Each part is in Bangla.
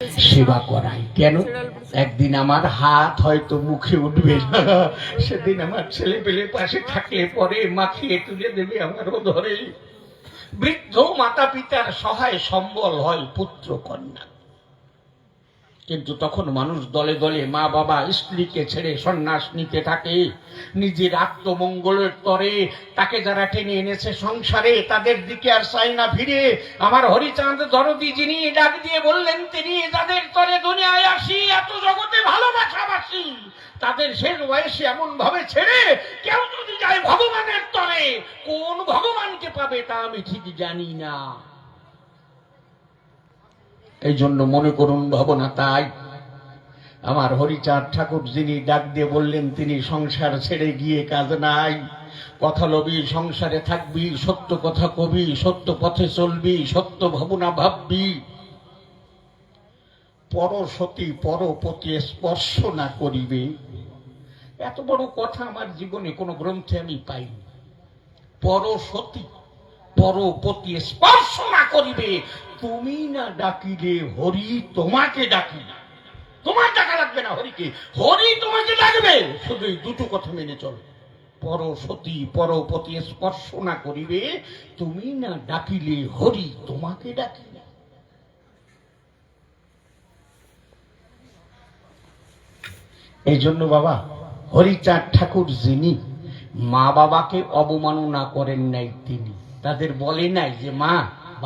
সেবা করাই। কেন? একদিন আমার হাত হয়তো মুখে উঠবে না, সেদিন আমার ছেলে পেলে পাশে থাকলে পরে মাখিয়ে তুলে দেবে আমারও ধরে। বৃদ্ধ মাতা পিতার সহায় সম্বল হয় পুত্র কন্যা, কিন্তু তখন মানুষ দলে দলে মা বাবা স্ত্রীকে ছেড়ে সন্ন্যাস নিতে থাকে নিজের আত্মমঙ্গলের তরে। তাকে যারা টেনে এনেছে সংসারে তাদের দিকে আর চাই না ফিরে। আমার হরিচাঁদ দরদি যিনি ডাক দিয়ে বললেন, তিনি যাদের তরে দুনিয়ায় আসি এত জগতে ভালোবাসাবাসি, তাদের শেষ বয়সে এমন ভাবে ছেড়ে কেউ যদি যায় ভগবানের তরে, কোন ভগবানকে পাবে তা আমি ঠিক জানি না। এই জন্য মনে করুন ভাবনা। তাই আমার হরিচাঁদ ঠাকুর যিনি ডাক দিয়ে বললেন, তিনি সংসার ছেড়ে গিয়ে কাজ নাই, কথা লবি, সংসারে থাকবি, সত্য কথা কবি, সত্য পথে চলবি, সত্য ভাবনা ভাববি, পরসতী পরপতি স্পর্শ না করিবে। এত বড় কথা আমার জীবনে কোনো গ্রন্থে আমি পাইনি। পরসতী পরপতি স্পর্শ না করিবে, তুমি না ডাকিলে হরি তোমাকে ডাকিবে। তোমার ডাকা লাগবে না হরিকে, হরি তোমাকে ডাকবে। শুধু এই দুটো কথা মেনে চলো। পরসতী পরপতি স্পর্শ না করিবে, তুমি না ডাকিলে হরি তোমাকে ডাকিবে। এই জন্য বাবা হরিচাঁদ ঠাকুর যিনি মা বাবাকে অবমাননা করেন নাই, তিনি তাদের বলে নাই যে মা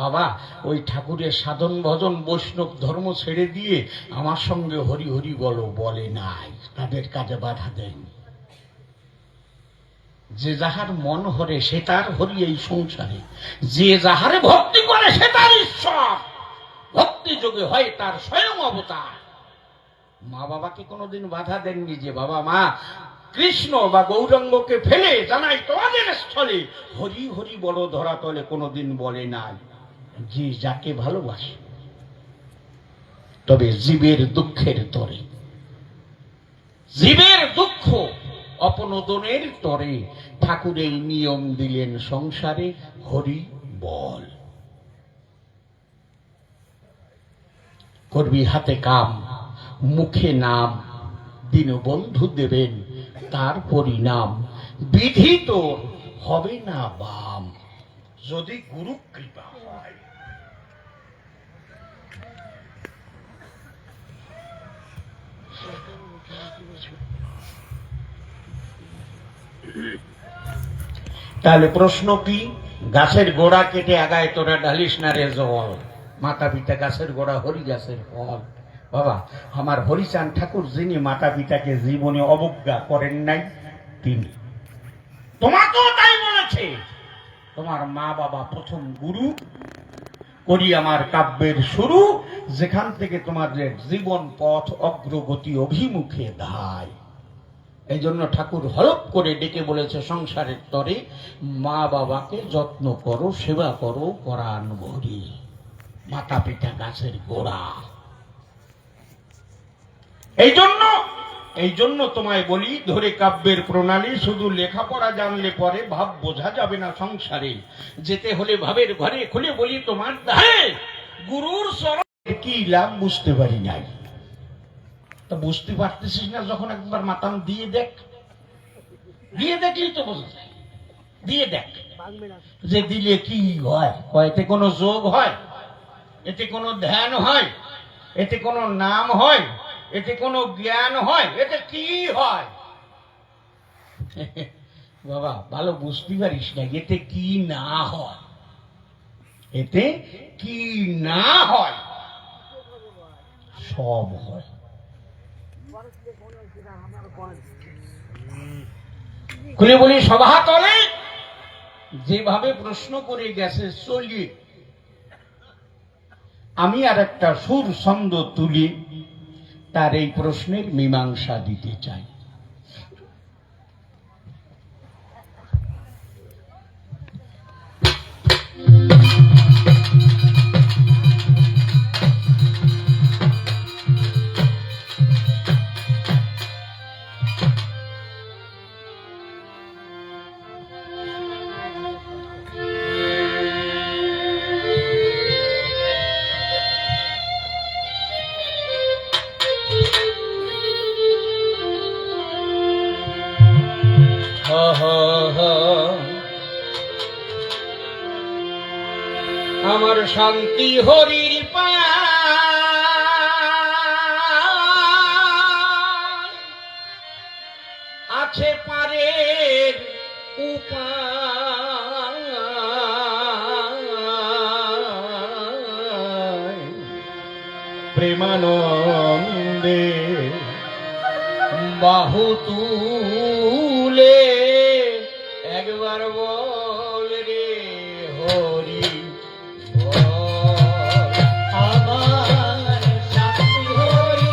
বাবা ওই ঠাকুরের সাধন ভজন বৈষ্ণব ধর্ম ছেড়ে দিয়ে আমার সঙ্গে হরি হরি বলো, বলে নাই। তাদের কাজে বাধা দেয়নি। যে যাহার মন হরে সে তার হরি এই সংসারে, যে যাহারে ভক্তি করে সে তার ঈশ্বর, ভক্তি যোগে হয় তার স্বয়ং অবতার। মা বাবাকে কোনোদিন বাধা দেননি যে বাবা মা কৃষ্ণ বা গৌরাঙ্গকে ফেলে জানাই তোমাদের স্থলে হরি হরি বড় ধরা তলে, কোনোদিন বলে নাই। যে যাকে ভালোবাসে, তবে জীবের দুঃখের তরে, জীবের দুঃখ অপনোদনের তরে ঠাকুর এই নিয়ম দিলেন সংসারে হরি বল। করবি হাতে কাম মুখে নাম, দীনবন্ধু দেবেন তার পরিণাম, বিধি তোর হবে না বাম, যদি গুরু কৃপা হয়। তাহলে প্রশ্ন কি? গাছের গোড়া কেটে আগায় তোরা ঢালিস না রে জল। মাতা পিতা গাছের গোড়া, হরি গাছের ফল। বাবা আমার হরিচাঁদ ঠাকুর যিনি মাতা পিতাকে জীবনে অবজ্ঞা করেন নাই, তিনি তোমাকেও তাই বলেছে। তোমার মা বাবা প্রথম গুরু, করি আমার কাব্যের শুরু, যেখান থেকে তোমাদের জীবন পথ অগ্রগতি অভিমুখে ধায়। এই জন্য ঠাকুর হলপ করে ডেকে বলেছে সংসারের তরে মা বাবাকে যত্ন করো, সেবা করো পরাণ ভরি। মাতা পিতা গাছের গোড়া। এই জন্য তোমায় বলি, ধরে কাব্যের প্রণালী শুধু লেখাপড়া জানলে পরে ভাব বোঝা যাবে না। সংসারে যেতে হলে ভাবের ঘরে, খুলে বলি তোমার ধারে গুরুর চরণ কি লাভ বুঝতে পারি নাই। তা বুঝতে পারতেছিস না যখন একবার মাতাম দিয়ে দেখ, দিয়ে দেখলেই তো বোঝা যায়। দিয়ে দেখ যে দিলে কি হয়। এতে কোনো যোগ হয়, এতে কোনো ধ্যান হয়, এতে কোনো নাম হয়, এতে কোনো জ্ঞান হয়, এতে কি হয়? বাবা ভালো বুঝতে পারিস না এতে কি না হয়। এতে কি না হয় সব হয়। খুলে বলি সভা তলে যেভাবে প্রশ্ন করে গেছে চলি, আমি আর একটা সুর ছন্দ তুলি তার এই প্রশ্নের মীমাংসা দিতে চাই। আমার শান্তি হরির পায় আছে পারের উপায় প্রেমানন্দে বাহু তুলে একবার বল রে হরি বল। আমার শান্তি হরি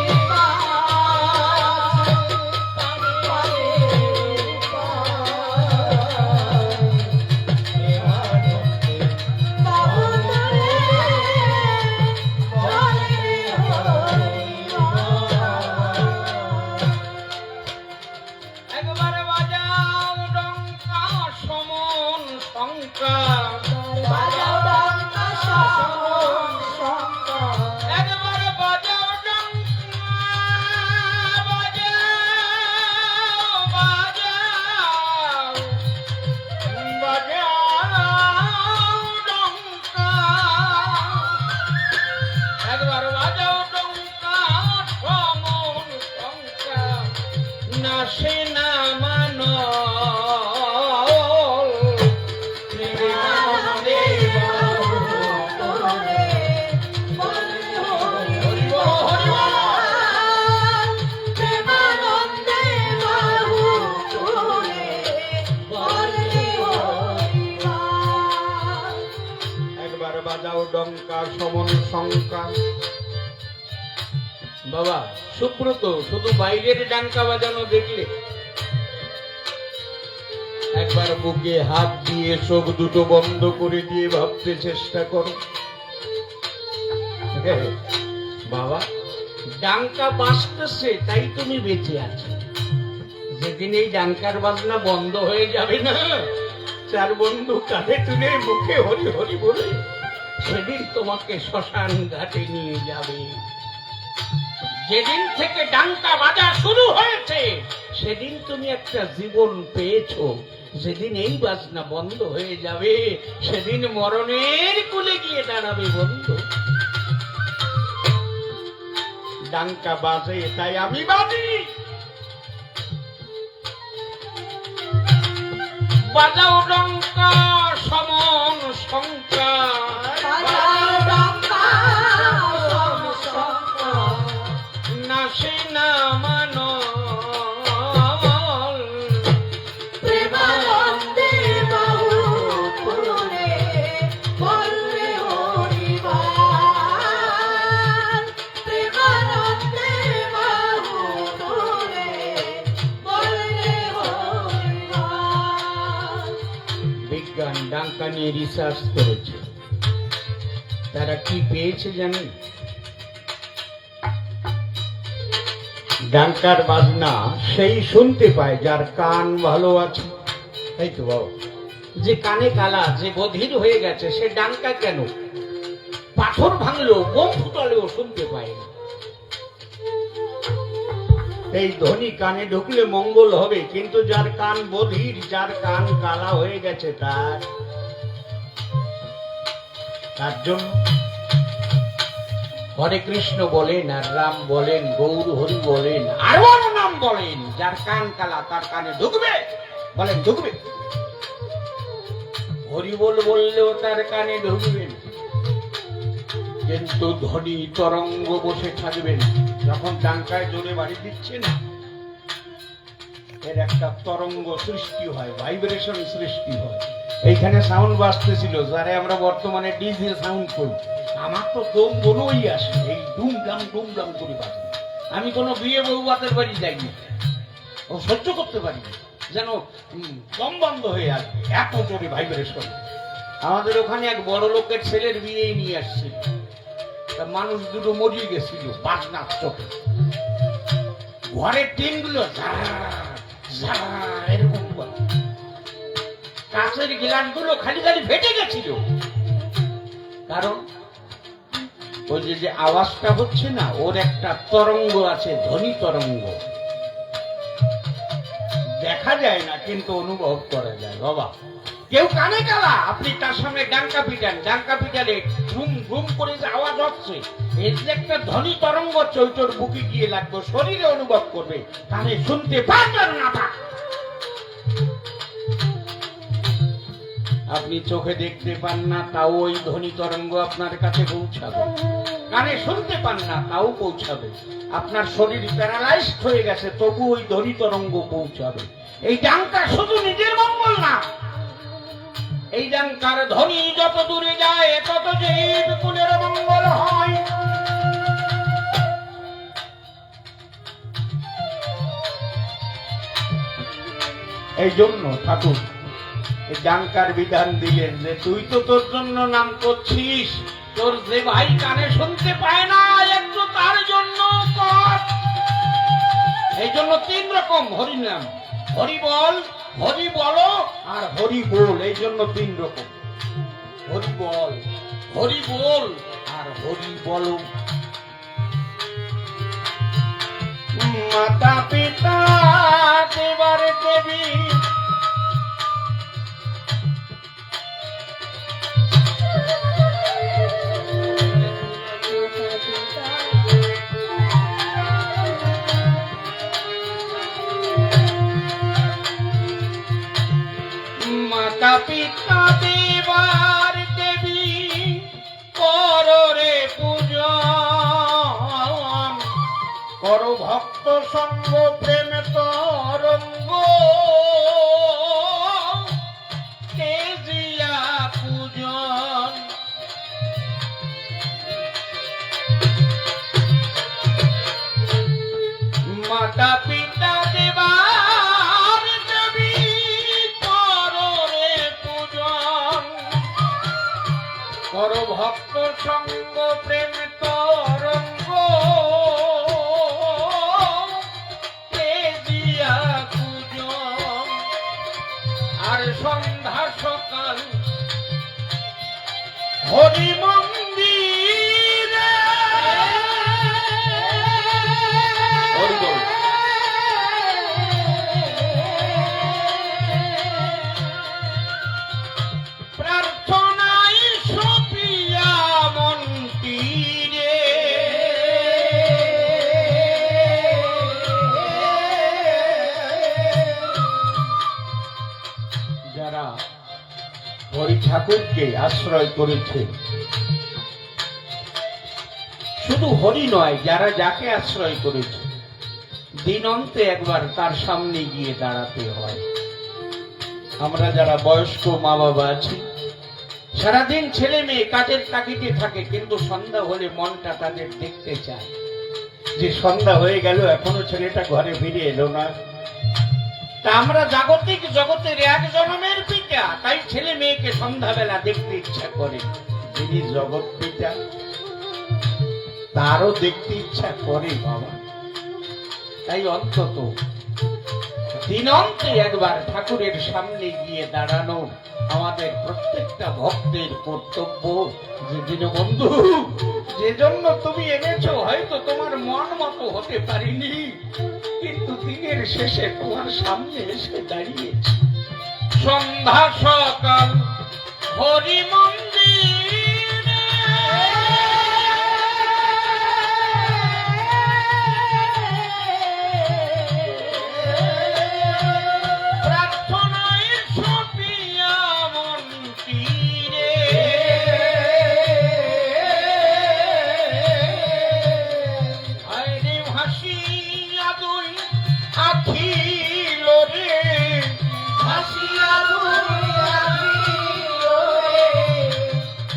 একবার বাজাও ডঙ্কা সমন শঙ্কা একবার বাজাও ডঙ্কা বাজাও ডঙ্কা একবার বাজাও ডঙ্কা সমন শঙ্কা নাশে না মানো একবার বাজাও ডঙ্কা সমন শঙ্কা। বাবা সুব্রত শুধু বাইরের ডাঙ্কা বাজানো দেখলে একবার বুকে হাত দিয়ে চোখ দুটো বন্ধ করে দিয়ে ভাবতে চেষ্টা করো। বাবা ডাঙ্কা বাজতেছে তাই তুমি বেঁচে আছো। যেদিন এই ডাঙ্কার বাজনা বন্ধ হয়ে যাবে না, চার বন্ধু কাঁধে তুলে মুখে হরি হরি বলে সেদিন তোমাকে শ্মশান ঘাটে নিয়ে যাবে। যেদিন থেকে ডাঙ্কা বাজা শুরু হয়েছে সেদিন তুমি একটা জীবন পেয়েছো। যেদিন এই বাজনা বন্ধ হয়ে যাবে সেদিন মরণের কুলে গিয়ে দাঁড়াবে বন্ধু। ডাঙ্কা বাজে তাই আমি বাজি, বাজাও ডঙ্কা সমন শঙ্কা নাশে না মানো প্রেমানন্দে বাহু তুলে বলরে হরিবার প্রেমানন্দে বাহু তুলে বলরে হরিবার। বিজ্ঞান ডাঙ্কা নিয়ে রিসার্চ করেছে। তারা কি পেয়েছে জানেন? ডাঙ্কার বাজনা সেই শুনতে পায় যার কান ভালো আছে। তাই তো বাবা, যে কানে কালা, যে বধির হয়ে গেছে সে ডাঙ্কা কেন? পাথর ভাঙলো, বোম ফুটালেও শুনতে পায় না। এই ধ্বনি কানে ঢুকলে মঙ্গল হবে, কিন্তু যার কান বধির, যার কান কালা হয়ে গেছে তার জন্য হরে কৃষ্ণ বলেন আর রাম বলেন, গৌর হরি বলেন, আরো নাম বলেন, যার কান কালা তার কানে ঢুকবে, বলেন ঢুকবে। হরি বললেও তার কানে ঢুকবেন, কিন্তু ধ্বনি তরঙ্গ বসে থাকবেন। যখন ডাঙ্কায় জোরে বাড়ি দিচ্ছেন এর একটা তরঙ্গ সৃষ্টি হয়, ভাইব্রেশন সৃষ্টি হয়। এইখানে সাউন্ড বাজতেছিল, যারা আমরা বর্তমানে ডিজে সাউন্ড করি, আমার তো দম বনই আসে, এই ডুমডাম করে বাজে। আমি কোনো বিয়ে বউ বাতের বাড়ি যাইনি, ও সহ্য করতে পারি যেন দম বন্ধ হয়ে আসবে, এত জোরে ভাইব্রেশন। আমাদের ওখানে এক বড় লোকের ছেলের বিয়ে নিয়ে আসছিল, তা মানুষ দুটো মরিয়ে গেছিল বাজনার চোখে। ঘরের টিনগুলো এরকম কাঁচের গ্লাসগুলো খালি খালি ফেটে গেছিল। কারণ ওই যে আওয়াজটা হচ্ছে না, ওর একটা তরঙ্গ আছে, ধ্বনি তরঙ্গ, দেখা যায় না কিন্তু অনুভব করা যায়। বাবা কেউ কানে কালা, আপনি তার সামনে ডাঙ্কা পিটালে ঘুম ঘুম করে যে আওয়াজ হচ্ছে, এর যে একটা ধ্বনি তরঙ্গ চৈতর বুকে গিয়ে লাগবে, শরীরে অনুভব করবে, কানে শুনতে পারবেন না। আপনি চোখে দেখতে পান না, তাও ওই ধ্বনি তরঙ্গ আপনার কাছে পৌঁছাবে। কানে শুনতে পান না, তাও পৌঁছাবে। আপনার শরীর প্যারালাইজড হয়ে গেছে, তবু ওই ধ্বনি তরঙ্গ পৌঁছাবে। এই ডাঙ্কা শুধু নিজের মঙ্গল না, এই ডাঙ্কার ধ্বনি যত দূরে যায় তত জীব কুলের মঙ্গল হয়। এই জন্য ঠাকুর এই ডাঙ্কার বিধান দিলেন যে তুই তো তোর জন্য নাম করছিস, তোর যে ভাই কানে শুনতে পায় না একটু তার জন্য কর। এই জন্য 3 রকম হরিনাম, হরি বল, হরি বলো আর হরি বল। এই জন্য 3 রকম, হরি বল, হরি বল আর হরি বলো। মাতা পিতা দেবার দেবী মাতা পিতা দেবার দেবী করো রে পূজন, করো ভক্ত সঙ্গ প্রেম তরঙ্গ তেজিয়া পূজন। মাতা পিতা দেবার দেবী করো রে পূজন, করো ভক্ত সঙ্গ প্রেম তরঙ্গ তেজিয়া পূজন। আর সন্ধ্যা সকাল হরি মন্দিরে হরি বল। প্রার্থনায় সপিয়া মন্দিরে যারা হরি ঠাকুরকে আশ্রয় করেছে, শুধু হরি নয়, যারা যাকে আশ্রয় করেছে দিন অন্তে একবার তার সামনে গিয়ে দাঁড়াতে হয়। আমরা যারা বয়স্ক মা বাবা আছি, সারাদিন ছেলে মেয়ে কাজের তাগিদে থাকে, কিন্তু সন্ধ্যা হলে মনটা তাদের দেখতে চায় যে সন্ধ্যা হয়ে গেল এখনো ছেলেটা ঘরে ফিরে এলো না। তা আমরা জাগতিক জগতের 1 জনমের পিতা, তাই ছেলে মেয়েকে সন্ধ্যাবেলা দেখতে ইচ্ছা করে। যিনি জগৎ পিতা তারও দেখতে ইচ্ছা করে বাবা। তাই অন্তত দিনন্তে একবার ঠাকুরের সামনে গিয়ে দাঁড়ানো আমাদের প্রত্যেকটা ভক্তের কর্তব্য। যে দীনবন্ধু, যে জন্য তুমি এনেছো, হয়তো তোমার মন মতো হতে পারিনি, কিন্তু দিনের শেষে তোমার সামনে এসে দাঁড়িয়েছি। সন্ধ্যা সকাল হরি মন্দিরে প্রার্থনায় সপিয়া মন্দিরে আইরে ভাসিয়া দুই আখিল রে, ভাসিয়া দুই আখিল রে,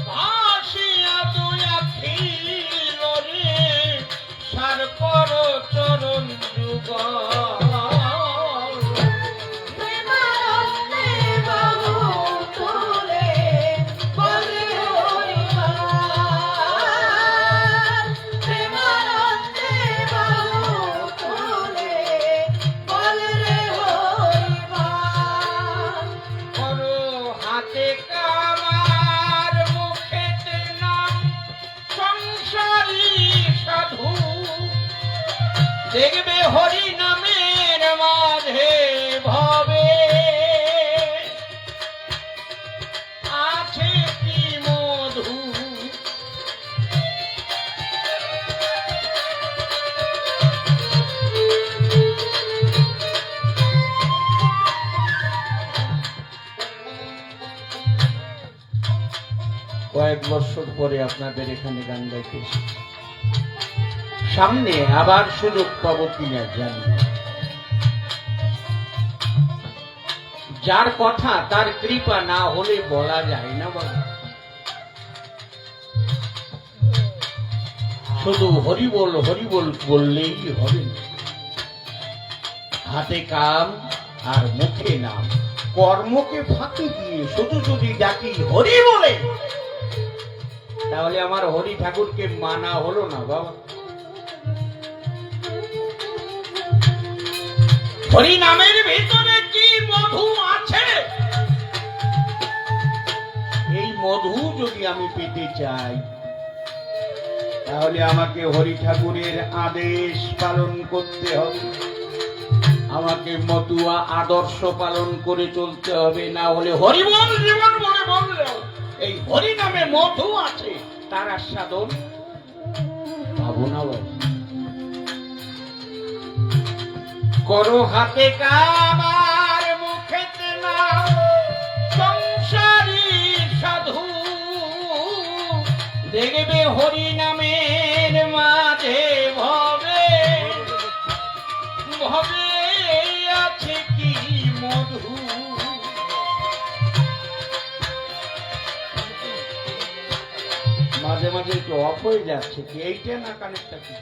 ভাসিয়া দুই আখিল রে, সার পর চরণ যুগল। প্রেমানন্দে বাহু তুলে বলে হরি বল, প্রেমানন্দে বাহু তুলে বলে রে হরি বল। করো হাতে কামার মুখেতে নাম সংসারী সাধু, দেখবে হরি নামের মাঝে ভবে বছর পরে আপনাদের এখানে গান গাইতে এসেছি। সামনে আবার সুযোগ পাবো কিনা জানি না। যার কথা তার কৃপা না হলে বলা যায় না বাবা। শুধু হরিবল হরিবল বললেই হবে না। হাতে কাম আর মুখে নাম, কর্মকে ফাঁকি দিয়ে শুধু যদি ডাকি হরি বলে, তাহলে আমার হরি ঠাকুরকে মানা হলো না বাবা। হরি নামের ভিতরে কি মধু আছে, এই মধু যদি আমি পেতে চাই, তাহলে আমাকে হরি ঠাকুরের আদেশ পালন করতে হবে, আমাকে মতুয়া আদর্শ পালন করে চলতে হবে। না হলে হরিবল জীবন বলে বললেও এই হরি নামে মধু আছে, তার আস্বাদন পাবো না বাবা। করো হাতে কাম আর মুখেতে নাম, সংসারী সাধু দেখবে হরি নামের মাঝে ভবে ভবে আছে কি মধু। মাঝে মাঝে একটু অফ হয়ে যাচ্ছে কি, এইটা না কানেক্টটা কি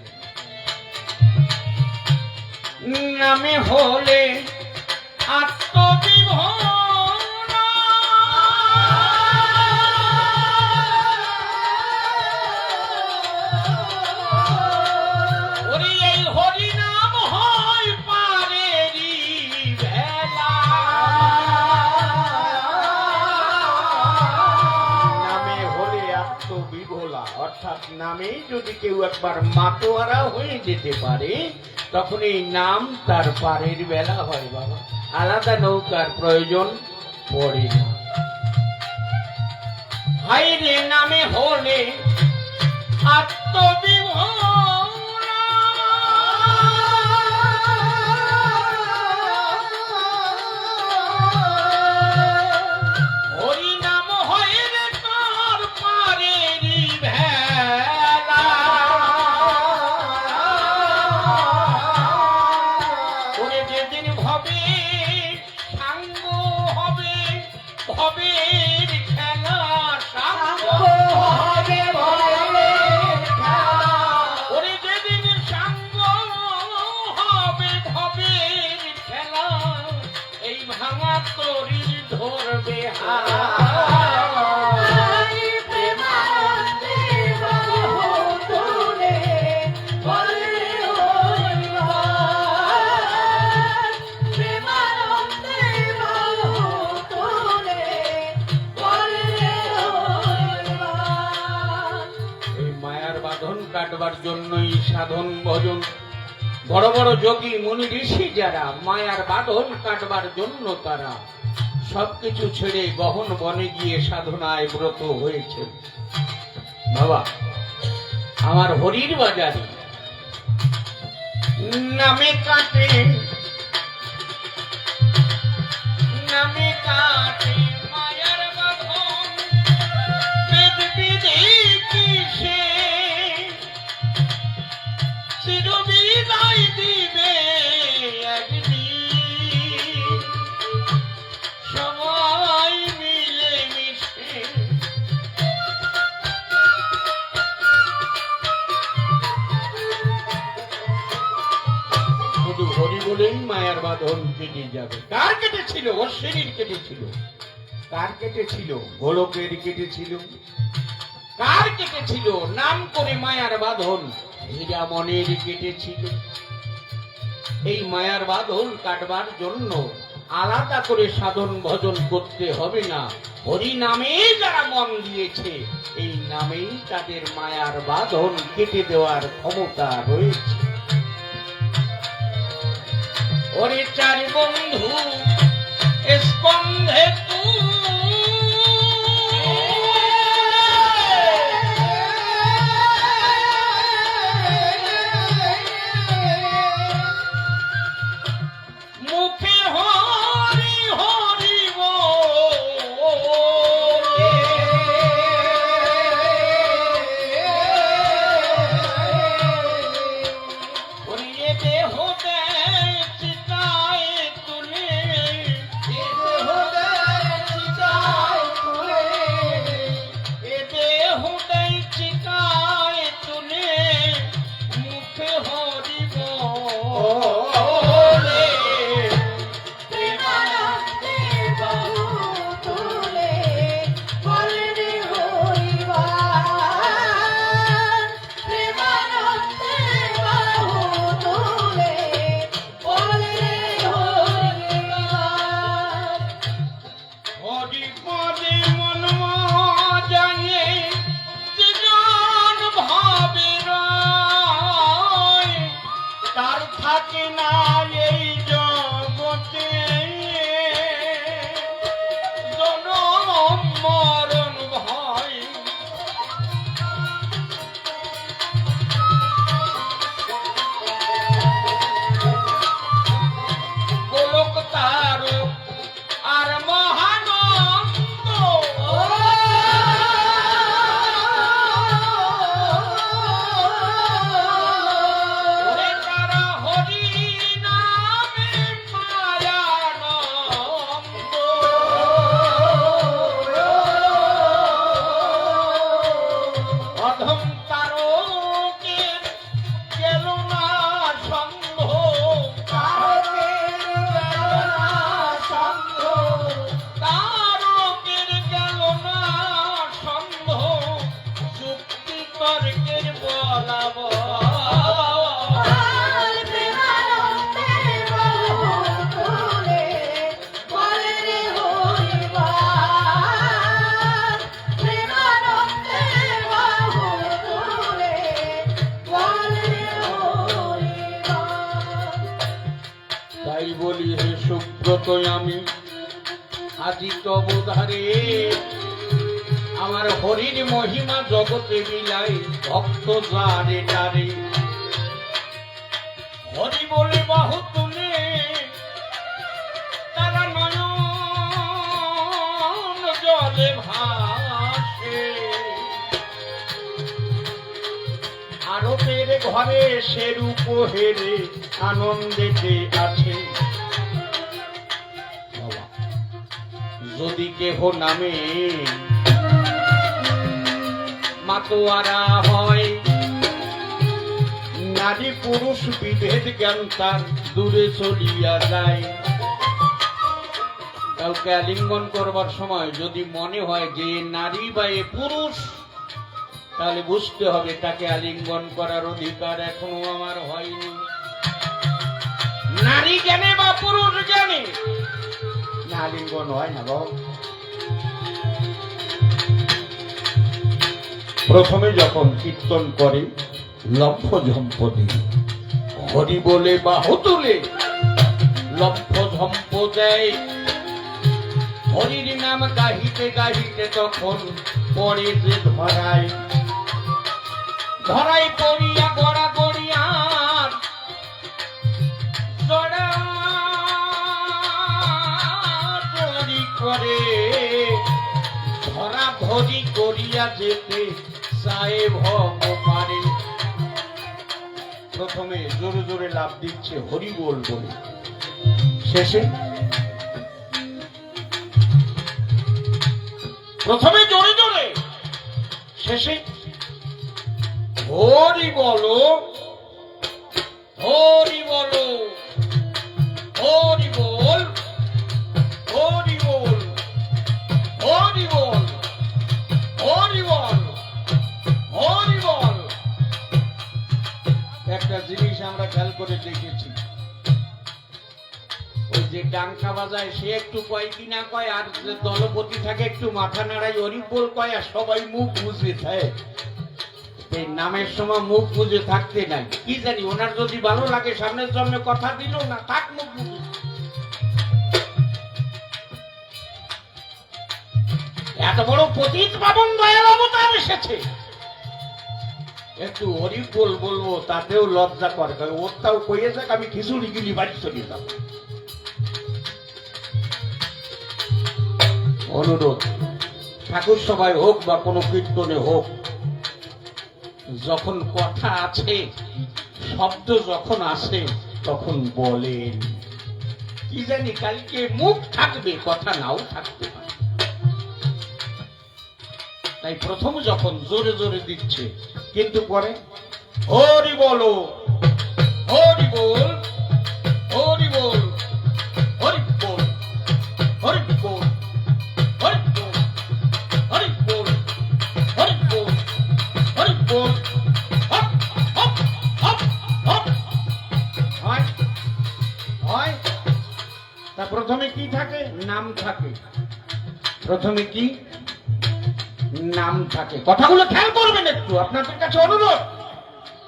নামে হলে আত্মবিভোর, ওরে এই হরি নাম হয় পারেরি ভেলা। নামে হলে আত্মবিভোলা, অর্থাৎ নামেই যদি কেউ একবার মাতোয়ারা হয়ে যেতে পারে, তখন এই নাম তার পারের বেলা হয় বাবা, আলাদা নৌকার প্রয়োজন পড়ে না। হাইরে নামে হলে আত্মবিভোর, হরি নাম হয় রে তার পারেরই ভেলা। ওরে যেদিন ভবে সাঙ্গ হবে, ভবের খেলা সাঙ্গ হবে ভবের খেলা। ওরে যেদিন সাঙ্গ হবে ভবের খেলা, এই ভাঙা তরি ধরবে হাত। প্রেমানন্দে বাহু তুলে বলে হরিবার, প্রেমানন্দে বাহু তুলে বলে হরিবার। এই মায়ার বাঁধন কাটবার জন্যই সাধন ভজন, বড় বড় যোগী মুনি ঋষি যারা মায়ার বাঁধন কাটবার জন্য তারা সবকিছু ছেড়ে গহন বনে গিয়ে সাধনায় ব্রত হয়েছে বাবা। আমার হরির বাজারে নামে কাটে, নামে কাটে মায়ার বাঁধন, বেদ বিধি কিসে চিরবিদায় দিবে একদিন, সবাই মিলে মিশে। শুধু হরি বলেই মায়ার বাঁধন কেটে যাবে। কার কেটেছিল? অশ্বিনীর কেটেছিল। কার কেটেছিল? গোলকের কেটেছিল। কার কেটেছিল? নাম করে মায়ার বাঁধন হীরামনের কেটেছিল। এই মায়ার বাঁধন কাটবার জন্য আলাদা করে সাধন ভজন করতে হবে না। হরি নামে যারা মন দিয়েছে, এই নামেই তাদের মায়ার বাঁধন কেটে দেওয়ার ক্ষমতা রয়েছে। ওরে চারি বন্ধু স্কন্ধে মুখে হরি হরি বলে হরি বলে প্রেমানন্দে বাহু তুলে বলে রে হরিবার প্রেমানন্দে বাহু তুলে বলে রে হরিবার হরি পদে মন জানে যেজন ভাবে রয়, তার থাকে না এই জগতে জনম মরণ ভয়। গোলক তারক আর মহানন্দ ওরে তারা হরি নামে মায়ানন্দ। অধম তারকের গেল না সন্ধ, তারকের গেল না সন্ধ, যুক্তি তর্কের বলাব। প্রেমানন্দে বাহু তুলে বলে রে হরিবার প্রেমানন্দে বাহু তুলে বলে রে হরিবার তাই বলি হে সুব্রত আমি আজি তব ধারে, আমার হরির মহিমা জগতে বিলাই ভক্ত যারে তারে। হরি বলে বাহু তুলে তারা নয়ন জলে ভাসে, আরতের ঘরে সে রূপ হেরে আনন্দেতে আছে। বাবা, যদি কেহ নামে মাতোয়ারা হয়, নারী পুরুষ বিভেদ জ্ঞান তার দূরে চলিয়া যায়। কাউকে আলিঙ্গন করবার সময় যদি মনে হয় যে এ নারী বা এ পুরুষ, তাহলে বুঝতে হবে তাকে আলিঙ্গন করার অধিকার এখনো আমার হয়নি। নারী জ্ঞানে বা পুরুষ জ্ঞানে না আলিঙ্গন হয় না বাবা। প্রথমে যখন কীর্তন করে লম্ফ ঝম্প দিয়ে হরি বলে বাহু তুলে লম্ফ ঝম্প দেয়, হরির নাম গাহিতে গাহিতে তখন পরে যে ধরায়, ধরাই পড়িয়া গড়া গড়িয়ার জড়াজড়ি করে, ধরা ধরি করিয়া যেতে চায় ভগবানে। প্রথমে জোরে জোরে লাভ দিচ্ছে হরি বল বলে, শেষে প্রথমে জোরে জোরে, শেষে হরি বলো হরি বলো হরি বল হরি বল হরি বল হরি বল হরি বল। একটা জিনিস আমরা খেয়াল করে দেখেছি, ওই যে ডাঙ্কা বাজায় সে একটু কয় কি না কয়, আর যে দলপতি থাকে একটু মাথা নাড়াই হরি বল কয়, আর সবাই মুখ বুঝে থাকে। এই নামের সময় মুখ বুঝে থাকতে নাই, কি জানি ওনার যদি ভালো লাগে সামনের জন্য কথা দিল না থাক মুখ বুঝে। এত বড় পতিত পাবন দয়াল অবতার এসেছে, একটু হরি বল বলবো তাতেও লজ্জা করে, ওরটাও কইয়ে যাক আমি খিচুড়ি গিলি বাড়ি চলে যাব। অনুরোধ, ঠাকুর সভায় হোক বা কোনো কীর্তনে হোক, যখন কথা আছে, শব্দ যখন আসে, তখন বলেন। কি জানি কালকে মুখ থাকবে, কথা নাও থাকতে পারে। তাই প্রথম যখন জোরে জোরে দিচ্ছে, কিন্তু পরে হরি বলো, হরি বল, হরি বল, হরি বল, হরি বল, হরি বল, হরি বল, হরি বল, হরি বল। হপ হপ হপ হপ। হয় হয়। তা প্রথমে কি থাকে? নাম থাকে। প্রথমে কি? নাম থাকে। কথাগুলো খেয়াল করবেন একটু, আপনাদের কাছে অনুরোধ।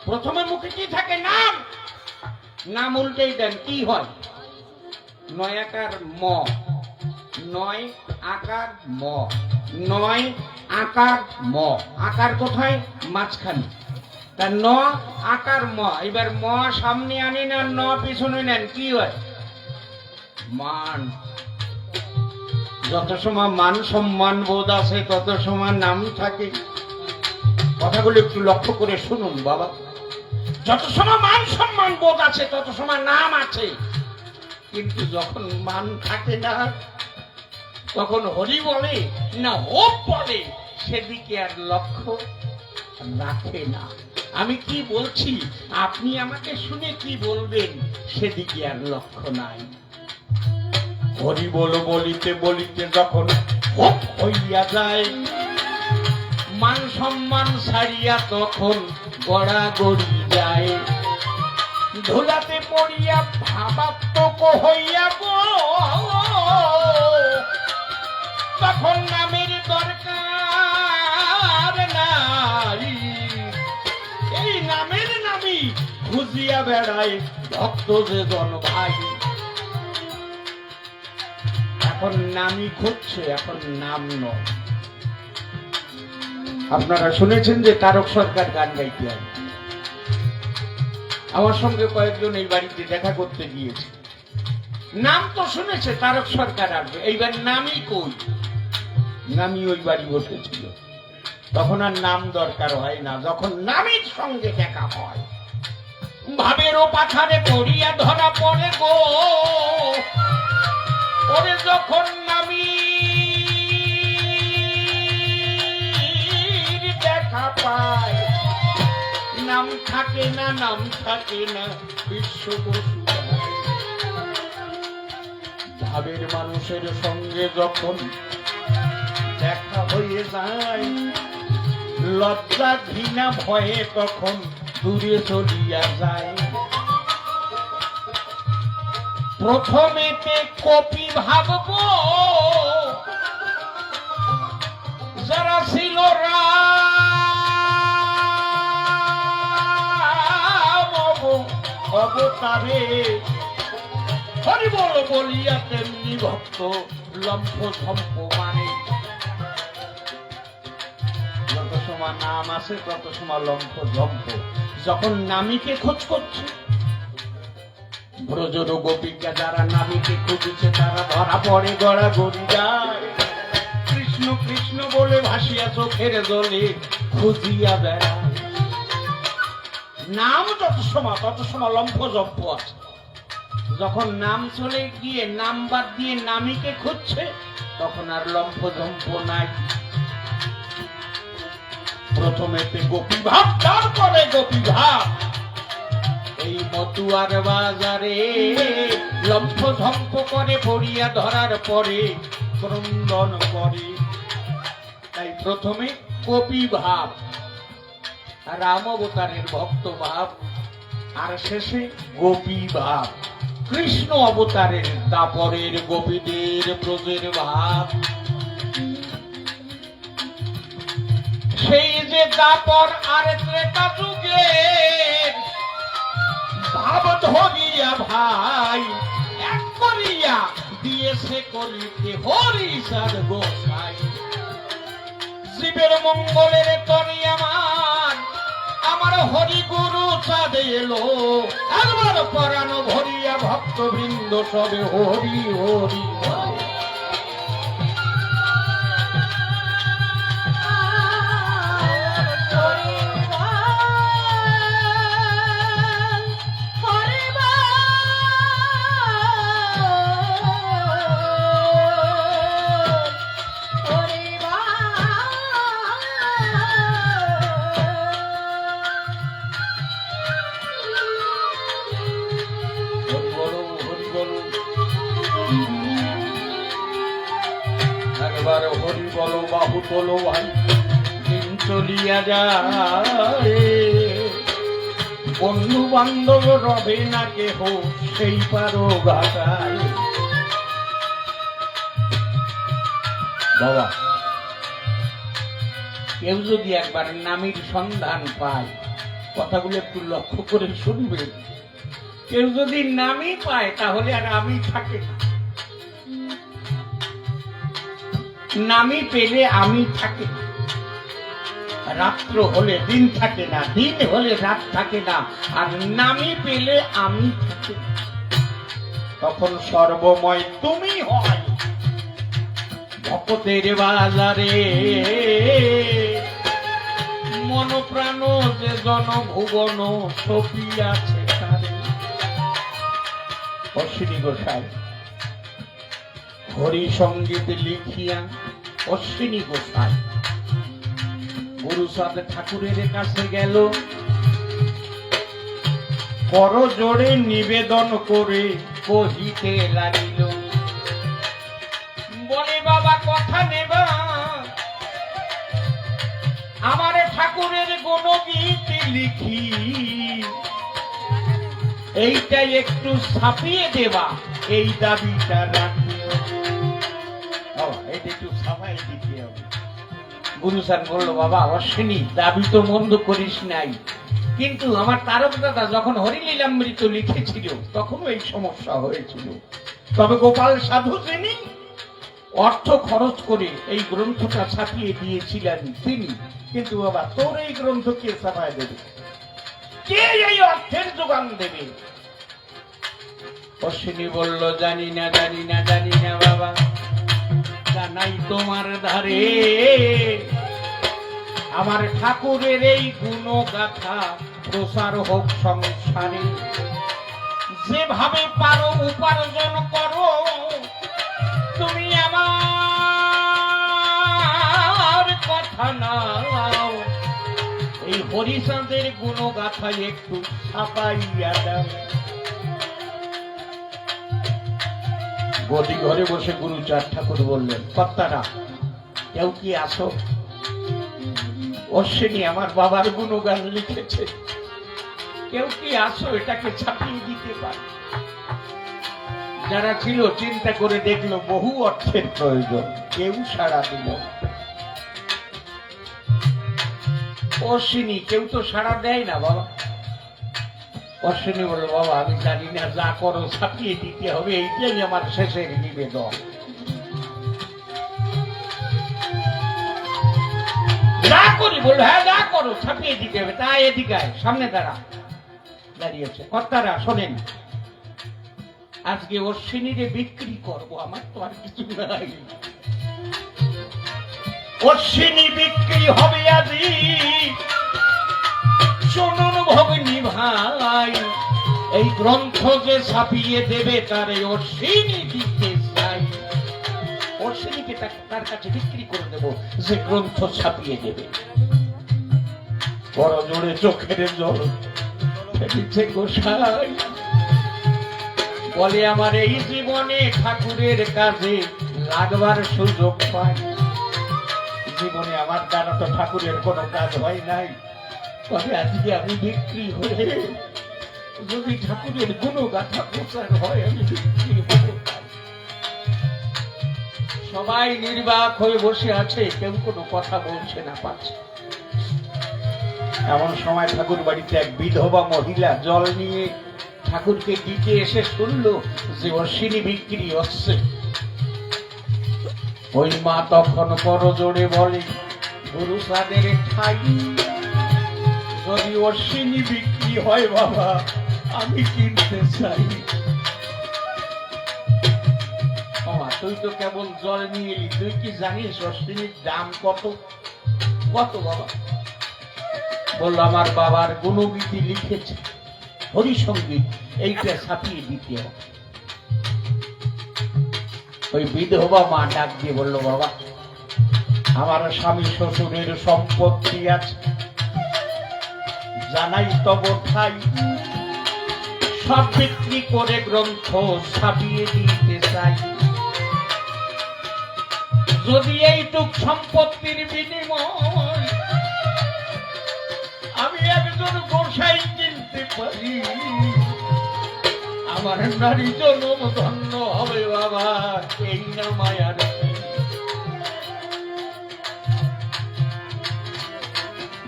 প্রথমে মুখে কি থাকে? নাম। নাম উল্টেই দেন, কি হয়? নয় আকার ম, নয় আকার ম, নয় আকার ম। আকার কোথায়? মাঝখানে। তা ন আকার ম। এবার ম সামনে আনি না, ন পিছনে নেন, কি হয়? মান। যত সময় মান সম্মান বোধ আছে তত সময় নাম থাকে। কথাগুলো একটু লক্ষ্য করে শুনুন বাবা। যত সময় মান সম্মান বোধ আছে তত সময় নাম আছে, কিন্তু যখন মান থাকে না তখন হরি বলে না হোপ বলে, সেদিকে আর লক্ষ্য রাখে না। আমি কি বলছি আপনি আমাকে শুনে কি বলবেন, সেদিকে আর লক্ষ্য নাই। হরি বল বলিতে বলিতে যখন হোপ হইয়া যায়, মান সম্মান ছাড়িয়া তখন গড়াগড়ি যায়। ধুলাতে পড়িয়া ভাবাত্মক হইয়া গো, তখন নামের দরকার নাই। এই নামের নামই খুঁজিয়া বেড়ায় ভক্ত যে জন ভাই। এখন নামই খুঁজছে, এখন নাম নয়। আপনারা শুনেছেন যে তারক সরকার গান গাইতে হয়। আমার সঙ্গে কয়েকজন এই বাড়িতে দেখা করতে গিয়েছে। নাম তো শুনেছে তারক সরকার আসবে, এইবার নামই কই। নামই ওই বাড়ি বসেছিল। তখন আর নাম দরকার হয় না, যখন নামের সঙ্গে দেখা হয়। ভাবেরও পাথারে পড়িয়া ধরা পড়ে গো, ওরে যখন নামি দেখা পায়। নাম থাকে না, নাম থাকে না, বিশ্ব ভাবের মানুষের সঙ্গে যখন দেখা হয়ে যায়, লজ্জা ঘৃণা ভয়ে তখন দূরে চলিয়া যায়। প্রথমেতে কপি ভাববো যারা ছিল রাম অবতারে, হরি বল বলিয়া তেমনি ভক্ত লম্ফ ঝম্প মানে। যত সময় নাম আছে তত সময় লম্ফ ঝম্প। যখন নামীকে খোঁজ করছে, ব্রজর গোপিকা যারা নামীকে খুঁজছে তারা ধরা পড়ে গড়াগড়ি যায়। কৃষ্ণ কৃষ্ণ বলে ভাসিয়া চোখের জলে খুঁজিয়া বেড়ায়। নাম যত সময় তত সময় লম্ফ জম্প আছে। যখন নাম চলে গিয়ে নাম বাদ দিয়ে নামীকে খুঁজছে, তখন আর লম্ফ জম্প নাই। প্রথমেতে গোপী ভাব, তারপরে গোপী ভাব। এই মতুয়ার বাজারে লম্ফ ঝম্প করে পড়িয়া ধরার পরে ক্রন্দন করে। তাই প্রথমে গোপী ভাব, রাম অবতারের ভক্ত ভাব, আর শেষে গোপী ভাব, কৃষ্ণ অবতারের দাপরের গোপীদের ব্রজের ভাব। সেই যে দাপর আর ত্রেতা যুগের ভাব ধরিয়া ভাই এক করিয়া দিয়েছে কলিতে হরিচাঁদ গোসাই। জীবের মঙ্গলের তরে আমার হরি গুরু চাঁদ এলো, একবার পরানো ভরিয়া ভক্তবৃন্দ সবে হরি হরি হরি। বারবার হরি বলো বাহু তোলো ভাই, দিন চলিয়া যায়, বন্ধু বান্ধব রবে না কেহ সেই পারো ঘাটায়। বাবা, কেউ যদি একবার নামের সন্ধান পায়, কথাগুলো একটু লক্ষ্য করে শুনবেন, কেউ যদি নামই পায় তাহলে আর আমি থাকে না। নামই পেলে আমি থাকে না, রাত্র হলে দিন থাকে না, দিন হলে রাত থাকে না, আর নামই পেলে আমি থাকে না। তখন সর্বময় তুমি হয় ভক্তের বাজারে, মন প্রাণ যে জন ভুবন ছপিয়াছে তারে। অশ্বিনী গোসাই হরি সঙ্গীত লিখিয়া, অশ্বিনী গোসাই গুরুচাঁদ ঠাকুরের কাছে গেল, কর জোড়ে নিবেদন করে কহিতে লাগিল, বলে বাবা কথা নেবা, আমার ঠাকুরের গুণগীত লিখি, এইটাই একটু ছাপিয়ে দেবা, এই দাবিটা রাখি। এটা একটু ছাপাই দিতে হবে। গুরু স্যার বললো, বাবা অশ্বিনী, দাবি তো মন্দ করিস নাই, কিন্তু আমার তারক দাদা যখন হরিলীলামৃত লিখেছিল তখনও এই সমস্যা হয়েছিল। তবে গোপাল সাধু যিনি অর্থ খরচ করে এই গ্রন্থটা ছাপিয়ে দিয়েছিলেন তিনি, কিন্তু বাবা তোর এই গ্রন্থ কে ছাপায় দেবে, কে এই অর্থের যোগান দেবে? অশ্বিনী বলল, জানি না জানি না জানি না বাবা, জানাই তোমার ধারে, আমার ঠাকুরের এই গুণগাথা প্রসার হোক সংসারে, যেভাবে পারো উপার্জন করো, তুমি আমার কথা নাও, এই হরিচাঁদের গুণগাথা একটু ছাপাইয়া দাও। গদি ঘরে বসে গুরুচাঁদ ঠাকুর বললেন, কর্তারা কেউ কি আসো? অশ্বিনী আমার বাবার গুণগান লিখেছে, কেউ কি আসো, এটাকে ছাপিয়ে দিতে পারে? যারা ছিল চিন্তা করে দেখলো বহু অর্থের প্রয়োজন, কেউ সাড়া দিল। অশ্বিনী, কেউ তো সাড়া দেয় না বাবা। অশ্বিনী বলল, বাবা আমি জানি না, যা করো ছাপিয়ে দিতে হবে, এইটাই আমার শেষের নিবেদন। যা করি বললো, হ্যাঁ যা করো ছাপিয়ে দিতে হবে। তা এদিকে সামনে দাঁড়িয়েছে। কর্তারা শোনেন, আজকে অশ্বিনীরে বিক্রি করবো, আমার তো আর কিছু নাই। অশ্বিনী বিক্রি হবে আজি, শুনুন ভগ্নী ভাই, এই গ্রন্থ যে ছাপিয়ে দেবে তারে অশ্বিনী দিতে চাই। অশ্বিনীকে তার কাছে বিক্রি করে দেব যে গ্রন্থ ছাপিয়ে দেবে। বড় জোরে চোখের জল ফেলিছে গোসাই, বলে আমার এই জীবনে ঠাকুরের কাজে লাগবার সুযোগ পাই। জীবনে আমার দ্বারা তো ঠাকুরের কোনো কাজ হয় নাই, তবে আজকে আমি বিক্রি হয়ে যদি ঠাকুরের গুণগাথা প্রচার হয় আমি বিক্রি হতে পারি। সবাই নির্বাক হয়ে বসে আছে, কেউ কোনো কথা বলছে না, পাচ্ছে। এমন সময় ঠাকুর বাড়িতে এক বিধবা মহিলা জল নিয়ে ঠাকুরকে দিতে এসে শুনলো যে অশ্বিনী বিক্রি হচ্ছে। ওই মা তখন করজোড়ে বলে, গুরুচাঁদের ঠাই যদি অশ্বিনী বিক্রি হয় বাবা, আমি কিনতে চাই। তুই তো কেবল জল নিয়ে এলি, তুই কি জানিস অশ্বিনীর দাম কত? কত বাবা? বলল, আমার বাবার গুণগীতি লিখেছে, হরিসঙ্গীত, এইটা ছাপিয়ে দিতে হবে। ওই বিধবা মা ডাক দিয়ে বলল, বাবা আমার স্বামী শ্বশুরের সম্পত্তি আছে, জানাই তব ঠাই, সব বিক্রি করে গ্রন্থ ছাপিয়ে দিতে চাই। যদি এইটুক সম্পত্তির বিনিময় আমি একজন গোসাই কিনতে পারি, আমার নারী জনম ধন্য হবে বাবা। এই না মায়ার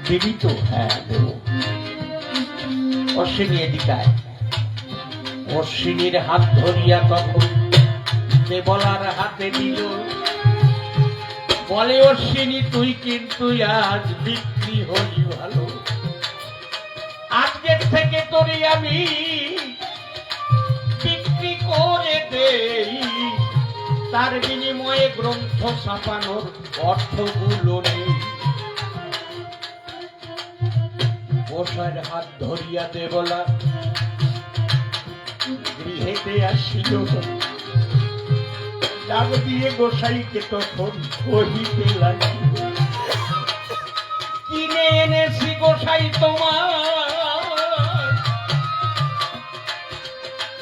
দিবি তো? হ্যাঁ দেব। অশ্বিনী এদিকায়। অশ্বিনীর হাত ধরিয়া তখন দেবলার হাতে দিল, বলে অশ্বিনী তুই কিন্তু আজ বিক্রি হলি ভালো, আজকের থেকে তোরে আমি বিক্রি করে দেই, তার বিনিময়ে গ্রন্থ ছাপানোর অর্থগুলো নেই। গোসাইয়ের হাত ধরিয়া দেবলা গৃহেতে আসিল, ডাক দিয়ে গোসাইকে তখন কহিতে লাগিল, কিনে এনেছি গোসাই তোমার,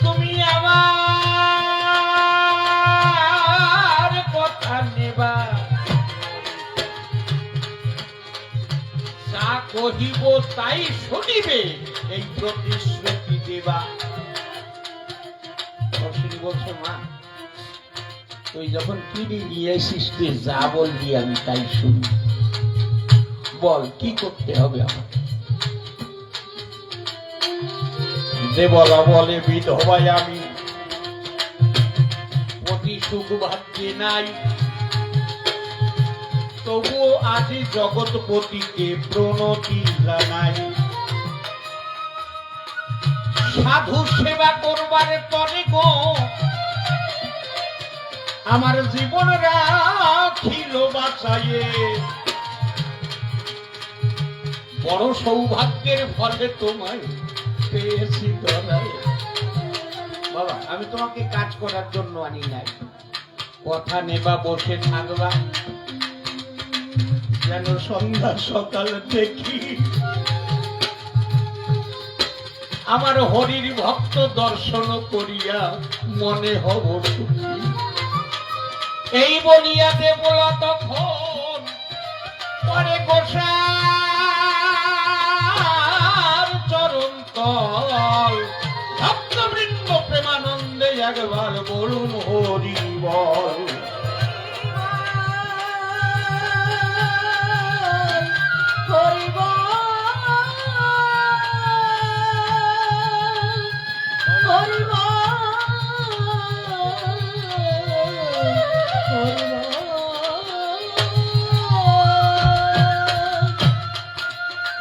তুমি আমার কথা নেবা, যা কহিব তাই শুনিবে, এই প্রতিশ্রুতি দেবা। অশ্বিনী বলছে, মা তুই যখন কিনে নিয়ে আসিস তুই যা বলবি আমি তাই শুনি, বল কি করতে হবে আমার। দেবলা বলে, বিধবাই আমি, পতি সুখ ভাগ্যে নাই, তবুও আজি জগৎপতিকে প্রণতি জানাই, সাধু সেবা করবার তরে গো আমার জীবন রাখিল বাঁচাইয়ে, বড় সৌভাগ্যের ফলে তোমায় পেয়েছি ধরায়। বাবা আমি তোমাকে কাজ করার জন্য আনি নাই, কথা নেবা, বসে থাকবা, যেন সন্ধ্যা সকাল দেখি আমার হরির ভক্ত দর্শন করিয়া মনে হব সুখী। এই বলিয়া দেবলা তখন পরে গোসার চরণ তল ভক্তবৃন্দ প্রেমানন্দে একবার বলুন হরি বল। হরি বল, হরি বল, হরি বল।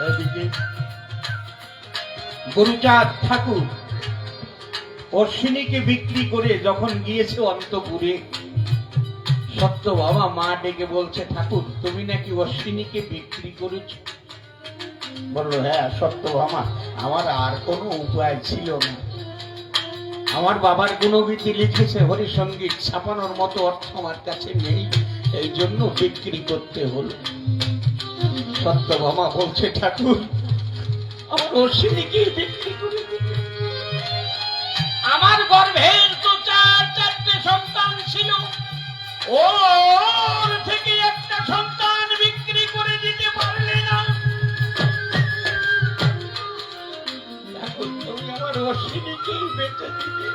এদিকে গুরুচাঁদ ঠাকুর অশ্বিনীকে বিক্রি করে যখন গিয়েছে অন্তপুরে, সত্য বাবা মা ডেকে বলছে, ঠাকুর তুমি নাকি অশ্বিনীকে বিক্রি করেছ? বললো, হ্যাঁ সত্য বাবা, আমার আর কোনো উপায় ছিল না, আমার বাবার গুণগীতি লিখেছে, হরিসঙ্গীত ছাপানোর মতো অর্থ আমার কাছে নেই, এই জন্য বিক্রি করতে হলো। সত্য বাবা বলছে, ঠাকুর আমার অশ্বিনীকে বিক্রি করে দিবে, আমার গর্ভের তো চারটে সন্তান ছিল, ওর থেকে একটা সন্তান বিক্রি করে দিতে পারলে না, এখন তুমি আমার অশ্বিনীকেই বেঁচে দিবে।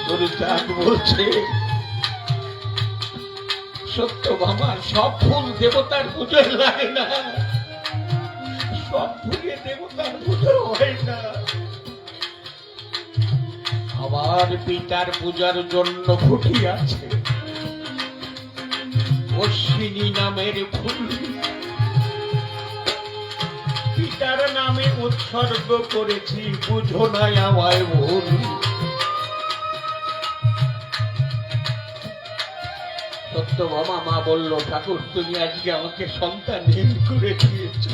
গুরুচাঁদ বলছে, সত্য বাবা সব ফুল দেবতার পুজোয় লাগে না, সব ফুলে দেবতার পুজো হয় না, আবার পিতার পূজার জন্য ফুটিয়াছে অশ্বিনী নামের ফুল, পিতার নামে উৎসর্গ করেছি, বুঝো নাই আমায় ভুল। সত্য বাবা মা বলল, ঠাকুর তুমি আজকে আমাকে সন্তানহীন করে দিয়েছ,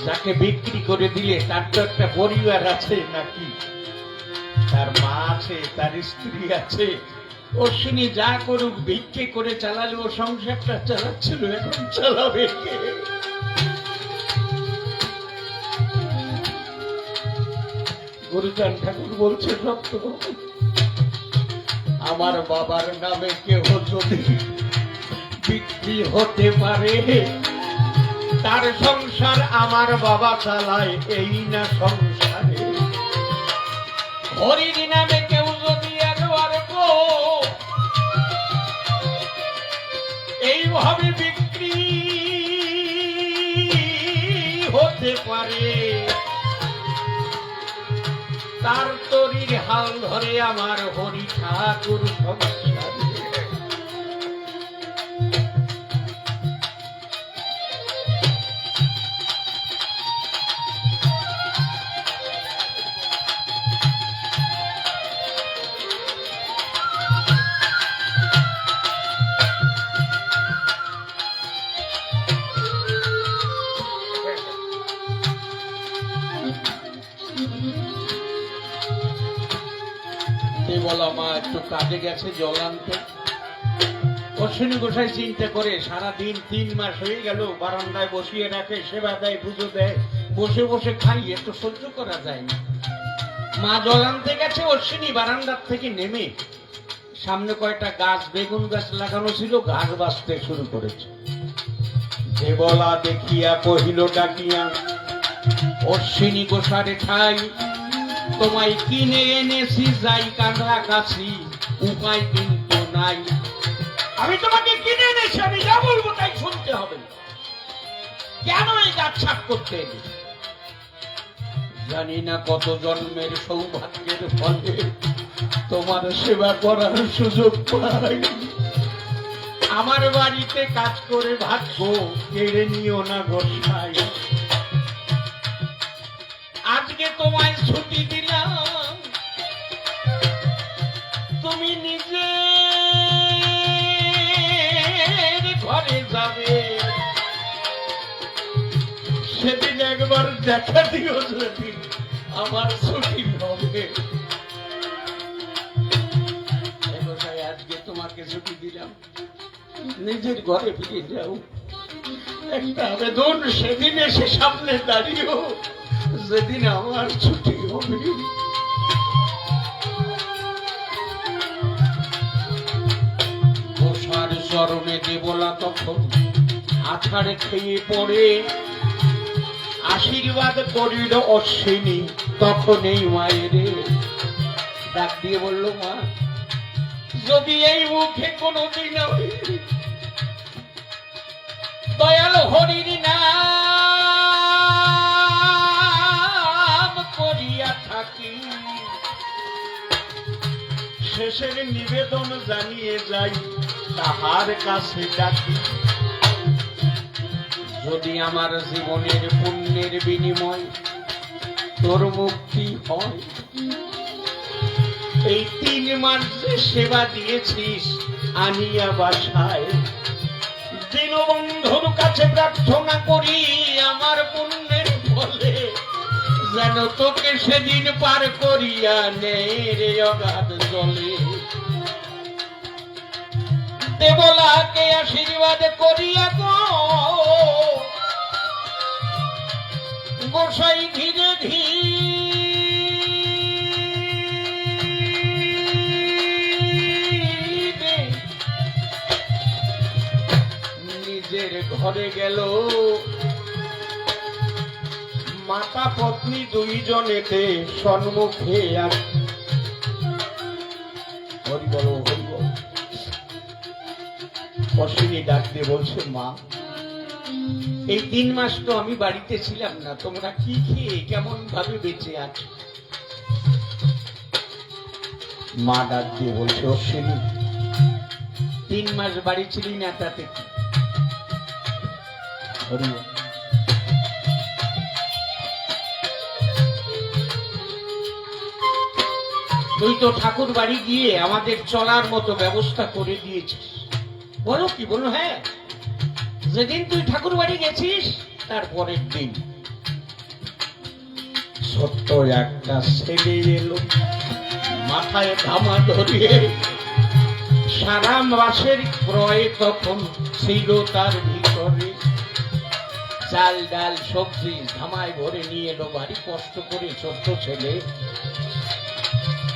যাকে বিক্রি করে দিলে তার তো একটা পরিবার আছে নাকি, তার মা আছে, তার স্ত্রী আছে। অশ্বিনী যা করুক ভিক্ষে করে চালালে ও সংসারটা চালাচ্ছিল, এখন চালাবে কে? গুরুচান ঠাকুর বলছে সত্য, আমার বাবার নামে কেউ যদি বিক্রি হতে পারে, তার সংসার আমার বাবা চালায়, এই না সংসারে। হরির নামে কেউ যদি একবার এইভাবে বিক্রি হতে পারে, তার তরির হাল ধরে আমার হরি ঠাকুর সংসারে। বলা মা একটু কাজে গেছে, জল আনতে। অশ্বিনী গোসাই চিন্তা করে সারাদিন 3 মাস হয়ে গেল, বারান্দায় বসিয়ে রাখে, সেবা দেয়, পুজো দেয়, বসে বসে খাই, এত সহ্য করা যায় না। মা জল আনতে গেছে, অশ্বিনী বারান্দার থেকে নেমে সামনে কয়টা গাছ, বেগুন গাছ লাগানো ছিল, ঘাস বাঁচতে শুরু করেছে। দেবলা দেখিয়া কহিল ডাকিয়া, অশ্বিনী গোসারে ঠাই, তোমায় কিনে এনেছি যাই কাঁধা কাছি, উপায় কিন্তু নাই। আমি তোমাকে কিনে এনেছি, আমি যা বলবো তাই শুনতে হবে। কেন এই গাছ সাফ করতে এলি? জানি না কত জন্মের সৌভাগ্যের ফলে তোমার সেবা করার সুযোগ পাই। আমার বাড়িতে কাজ করে ভাগ্য কেড়ে নিও না গোসাই। আজকে তোমায় ছুটি দিলাম, তুমি নিজে ঘরে যাবে, সেদিন একবার দেখা দিও যদি আমার ছুটি হবে। আজকে তোমাকে ছুটি দিলাম, নিজের ঘরে ফিরে যাও। একটা আবেদন সেদিন এসে সামনে দাঁড়িয়েও, যেদিন আমার ছুটি হবে। গোসার চরণে দেবলা তখন আছাড়ে খেয়ে পড়ে, আশীর্বাদ করিল অশ্বিনী তখন এই মায়ের। ডাক দিয়ে বলল, মা যদি এই মুখে কোনদিন দয়াল হরির নাম করিয়া থাকি, শেষের নিবেদন জানিয়ে যাই তাহার কাছে ডাকি। যদি আমার জীবনের পুণ্যের বিনিময় তোর মুক্তি হয়, এই 3 মাস যে সেবা দিয়েছিস আনিয়া বাসায়, দীনবন্ধুর কাছে প্রার্থনা করি আমার পুণ্যের ফলে যেন তোকে সেদিন পার করিয়া নেই রে অগাধ জলে। দেবলাকে আশীর্বাদ করিয়া গো গোসাই ধীরে ধীরে নিজের ঘরে গেল। মাতা পত্নী দুইজনেতে সম্মুখে হরি বল হরি বল। অশ্বিনী ডাক দিয়ে বলছে, মা এই 3 মাস তো আমি বাড়িতে ছিলাম না, তোমরা কি খেয়ে কেমন ভাবে বেঁচে আছো? মা ডাক দিয়ে বলছে, অশ্বিনী 3 মাস বাড়ি ছিলি না, তাতে কি? হরি বল। তুই তো ঠাকুর বাড়ি গিয়ে আমাদের চলার মতো ব্যবস্থা করে দিয়েছিস। বলো কি? বলো হ্যাঁ। যেদিন তুই ঠাকুর বাড়ি গেছিস তার পরের দিন ছোট্ট একটা ছেলে এলো, মাথায় ধামা ধরিয়ে। সারা মাসের ক্রয় তখন ছিল তার ভিতরে, চাল ডাল সবজি ধামায় ভরে নিয়ে এলো বাড়ি, কষ্ট করে ছোট্ট ছেলে।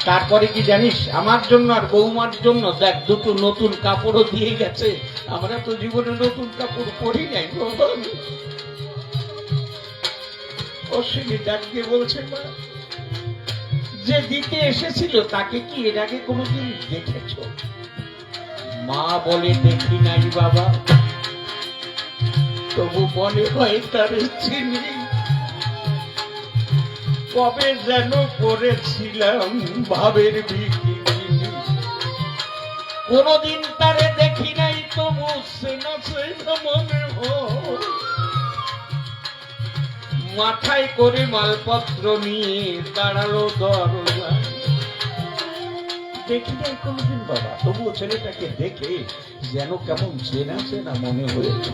তারপরে কি জানিস, আমার জন্য আর বৌমার জন্য দেখ দুটো নতুন কাপড়ও দিয়ে গেছে। আমরা তো জীবনে নতুন কাপড় পরি নাই। অশ্বিনী ডাককে বলছে, মা, যে দিতে এসেছিল তাকে কি এর আগে কোনোদিন দেখেছ? মা বলে, দেখি নাই বাবা, তবু মনে হয় তার চিনি। কবে যেন করেছিলাম ভাবের বিক্রি, কোনদিন তারে দেখি নাই, তবু সেনা সেনা মনে হয়। মাথায় করে মালপত্র নিয়ে দাঁড়ালো দরজা। দেখি নাই কোনদিন বাবা, তবুও ছেলেটাকে দেখে যেন কেমন চেনা চেনা মনে হয়েছে।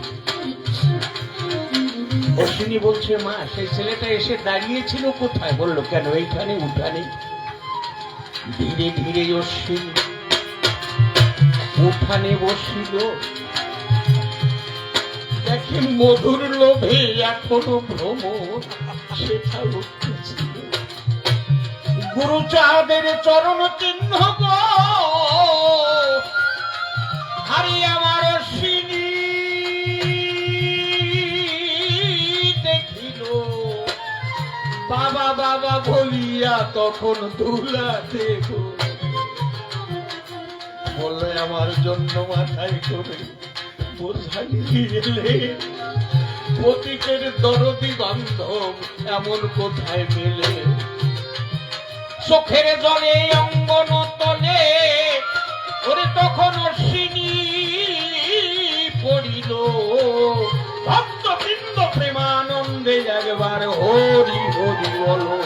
অশ্বিনী বলছে, মা, সেই ছেলেটা এসে দাঁড়িয়েছিল কোথায়? বললো, কেন, এইখানে উঠানে। ধীরে ধীরে অশ্বিনী উঠানে বসিল, দেখে মধুর লোভে এখনো ভ্রমর সেটা উঠতেছিল। গুরুচাঁদের চরণ চিহ্ন গো, আরে আমার অশ্বিনী দেখিল। বাবা বাবা বলিয়া তখন দুলা দেব বললে, আমার জন্য মাথায় করে বোঝাই এলে। প্রতীকের দরদি বান্ধব এমন কোথায় মেলে? চোখের জলে অঙ্গন তলে ওরে তখন অশ্বিনী পড়িল। ভক্তবৃন্দ প্রেমানন্দে একবার হরি হরি বলো।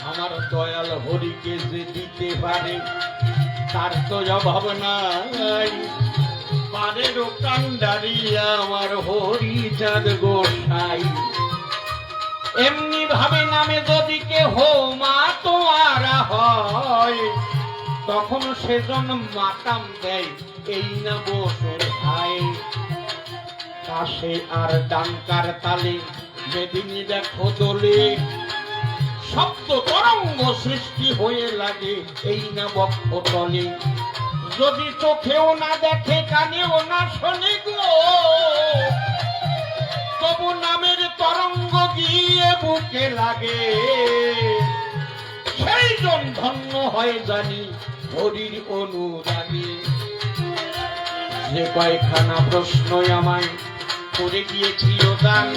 আমার দয়াল হরিকে যে দিতে পারে তার তো অভাব নাই। পারের কান্ডারি আমার হরিচাঁদ গোসাই। এমনি ভাবে নামে যদি কেহ মা তোমার হয়, তখন সেজন মাতাম দেয় এই না বসের ভাই। পাশে আর ডাঙ্কার তালে বেদিনী দেখো দোলে, শব্দ তরঙ্গ সৃষ্টি হয়ে লাগে এই না বক্ষতলে। যদি চোখেও না দেখে কানেও না শোনে গো, তবু নামের তরঙ্গ গিয়ে বুকে লাগে। সেই জন ধন্য হয় জানি হরির অনুরাগী। যে কয়খানা প্রশ্ন আমায় করে গিয়েছিল দান,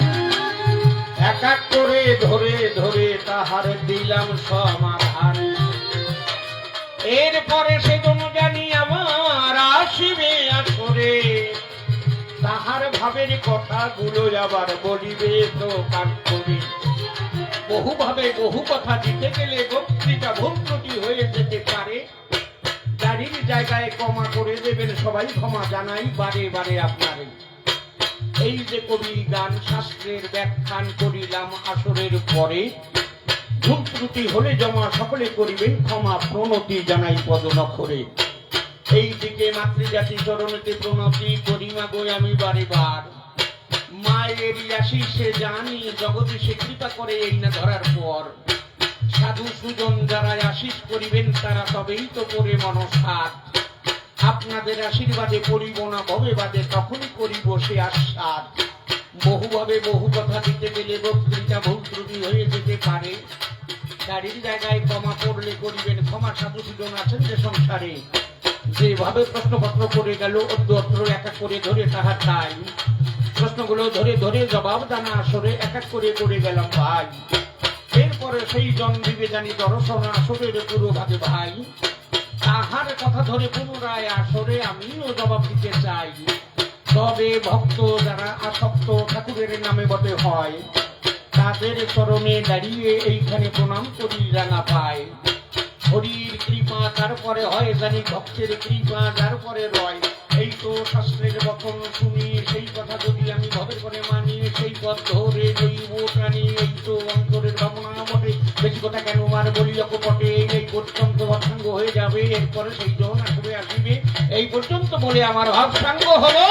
এক এক করে ধরে ধরে তাহার দিলাম সমাধান। এরপরে সেজন জানি আমার আসিবে আসরে, তাহার ভাবের কথাগুলো আবার বলিবে প্রকাশ করে। বহু ভাবে বহু কথা দিতে গেলে বক্তৃতা ভুল ত্রুটি হয়ে যেতে পারে। গাড়ির জায়গায় ক্ষমা করে দেবেন সবাই, ক্ষমা জানাই বারে বারে আপনারে। এই যে কবি গান শাস্ত্রের ব্যাখ্যান করিলাম আসরের পরে, ভুল ত্রুটি হলে জমা সকলে করিবেন ক্ষমা, প্রণতি জানাই পদনখরে। এই দিকে মাতৃজাতি চরণেতে প্রণতি করি মাগো আমি বারে বার। মায়ের আশিসে জানি জগতে সে কৃপা করে এই না ধরার পর। সাধু সুজন যারা আশিস করিবেন তারা তবেই তো করে মনসাদ। আপনাদের আশীর্বাদে করিব না ভবে বাদে, তখনই করিব সে আস্বাদ। বহুভাবে বহু কথা দিতে গেলে বক্তৃতা ভুল ত্রুটি হয়ে যেতে পারে। গাড়ির জায়গায় ক্ষমা করলে করিবেন ক্ষমা। সাধু সুজন আছেন যে সংসারে, যেভাবে প্রশ্নপত্র করে গেল অদ্য অত্র এক এক করে ধরে তাহার তাই প্রশ্নগুলো ধরে ধরে জবাব দানা আসরে এক এক করে করে গেলাম ভাই। এরপরে সেই জন দিবে জানি দর্শন আসরের পুরো ভাগে ভাই। তাহার কথা ধরে পুনরায় আসরে আমিও জবাব দিতে চাই। তবে ভক্ত যারা আসক্ত ঠাকুরের নামে বটে হয়, তাদের চরণে দাঁড়িয়ে এইখানে প্রণাম করি রাঙা পায়। হরির কৃপা তারপরে হয় জানি, ভক্তের কৃপা তারপরে রয়। এই তো শাস্ত্রের বচন শুনি, সেই কথা যদি আমি ভবের করে মানি, সেই পথ ধরে লইব প্রাণী। এই তো অন্তরের ভাবনা বটে, বেশি কথা কেন আর বলি অকপটে। এই পর্যন্ত ভাবসাঙ্গ হয়ে যাবে, এরপরে সেই জন আসবে আসিবে। এই পর্যন্ত বলে আমার ভাবসাঙ্গ হলো।